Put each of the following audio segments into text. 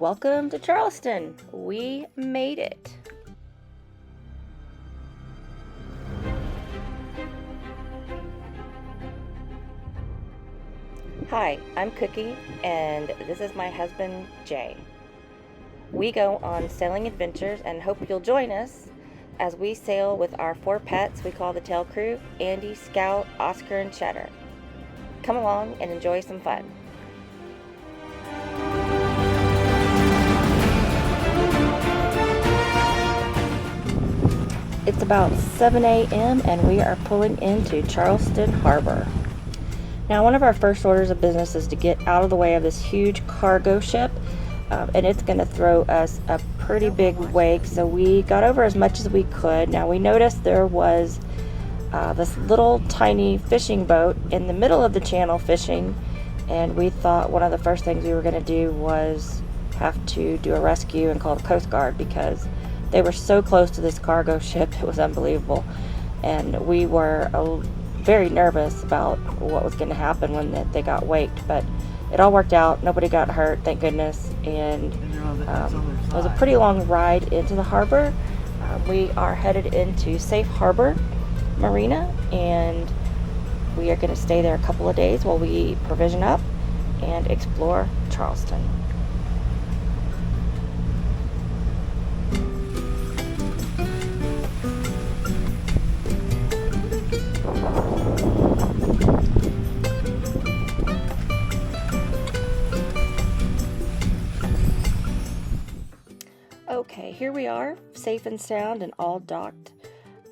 Welcome to Charleston. We made it. Hi, I'm Cookie, and this is my husband, Jay. We go on sailing adventures and hope you'll join us as we sail with our 4 pets we call the tail crew, Andy, Scout, Oscar, and Cheddar. Come along and enjoy some fun. It's about 7 a.m. and we are pulling into Charleston Harbor. Now, one of our first orders of business is to get out of the way of this huge cargo ship, and it's going to throw us a pretty big wake, so we got over as much as we could. Now, we noticed there was this little tiny fishing boat in the middle of the channel fishing, and we thought one of the first things we were going to do was have to do a rescue and call the Coast Guard, because they were so close to this cargo ship. It was unbelievable, and we were very nervous about what was going to happen when they got waked, but it all worked out. Nobody got hurt, thank goodness, and it was a pretty long ride into the harbor. We are headed into Safe Harbor Marina, and we are going to stay there a couple of days while we provision up and explore Charleston. Okay, here we are, safe and sound and all docked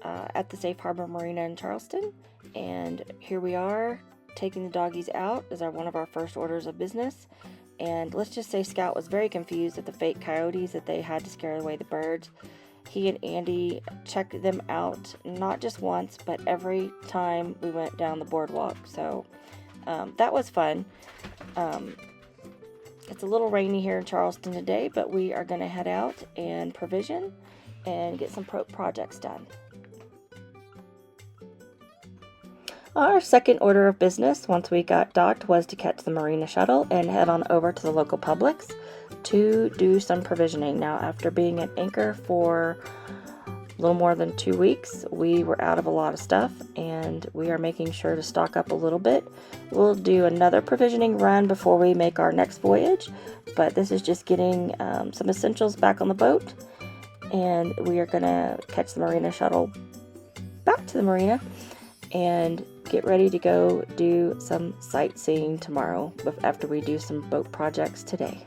at the Safe Harbor Marina in Charleston. And here we are taking the doggies out as one of our first orders of business. And let's just say Scout was very confused at the fake coyotes that they had to scare away the birds. He and Andy checked them out not just once, but every time we went down the boardwalk. So that was fun. It's a little rainy here in Charleston today, but we are going to head out and provision and get some projects done. Our second order of business, once we got docked, was to catch the marina shuttle and head on over to the local Publix to do some provisioning. Now, after being at anchor for a little more than 2 weeks, we were out of a lot of stuff, and we are making sure to stock up a little bit. We'll do another provisioning run before we make our next voyage, but this is just getting some essentials back on the boat, and we are going to catch the marina shuttle back to the marina and get ready to go do some sightseeing tomorrow after we do some boat projects today.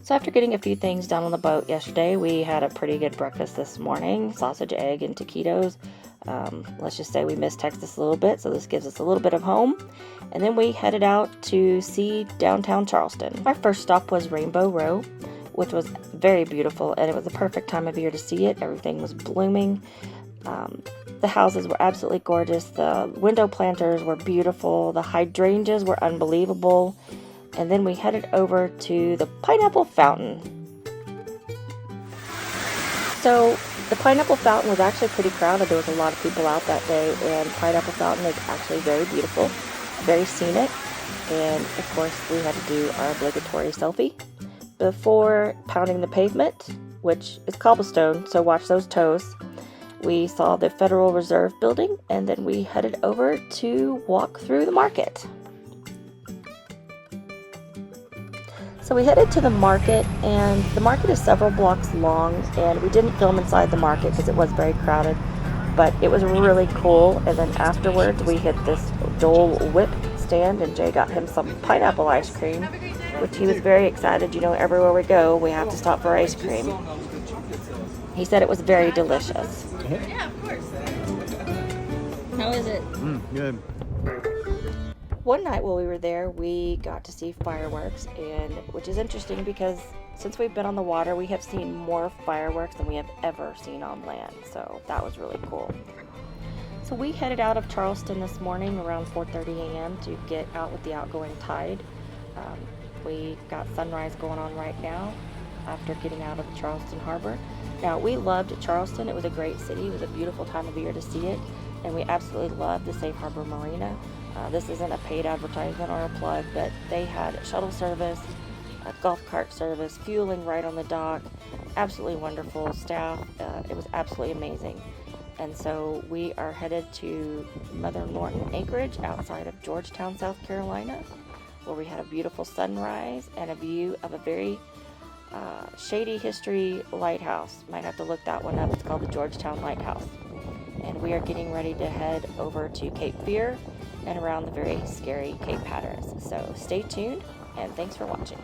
So after getting a few things done on the boat yesterday, we had a pretty good breakfast this morning, sausage, egg, and taquitos. Let's just say we missed Texas a little bit, so this gives us a little bit of home. And then we headed out to see downtown Charleston. Our first stop was Rainbow Row, which was very beautiful, and it was the perfect time of year to see it. Everything was blooming. The houses were absolutely gorgeous. The window planters were beautiful. The hydrangeas were unbelievable. And then we headed over to the Pineapple Fountain. So the Pineapple Fountain was actually pretty crowded. There was a lot of people out that day, and Pineapple Fountain is actually very beautiful, very scenic. And of course, we had to do our obligatory selfie before pounding the pavement, which is cobblestone, so watch those toes. We saw the Federal Reserve building, and then we headed over to walk through the market. So we headed to the market, and the market is several blocks long, and we didn't film inside the market because it was very crowded, but it was really cool. And then afterwards we hit this Dole Whip stand, and Jay got him some pineapple ice cream, which he was very excited. You know, everywhere we go we have to stop for ice cream. He said it was very delicious. Yeah, of course. How is it? Good. One night while we were there, we got to see fireworks, and which is interesting because since we've been on the water, we have seen more fireworks than we have ever seen on land. So that was really cool. So we headed out of Charleston this morning around 4:30 a.m. to get out with the outgoing tide. We got sunrise going on right now after getting out of the Charleston Harbor. Now, we loved Charleston. It was a great city. It was a beautiful time of year to see it, and we absolutely loved the Safe Harbor Marina. This isn't a paid advertisement or a plug, but they had shuttle service, golf cart service, fueling right on the dock. Absolutely wonderful staff. It was absolutely amazing. And so we are headed to Mother Norton Anchorage outside of Georgetown, South Carolina, where we had a beautiful sunrise and a view of a very shady history lighthouse. Might have to look that one up. It's called the Georgetown Lighthouse. And we are getting ready to head over to Cape Fear and around the very scary Cape Hatteras. So stay tuned, and thanks for watching.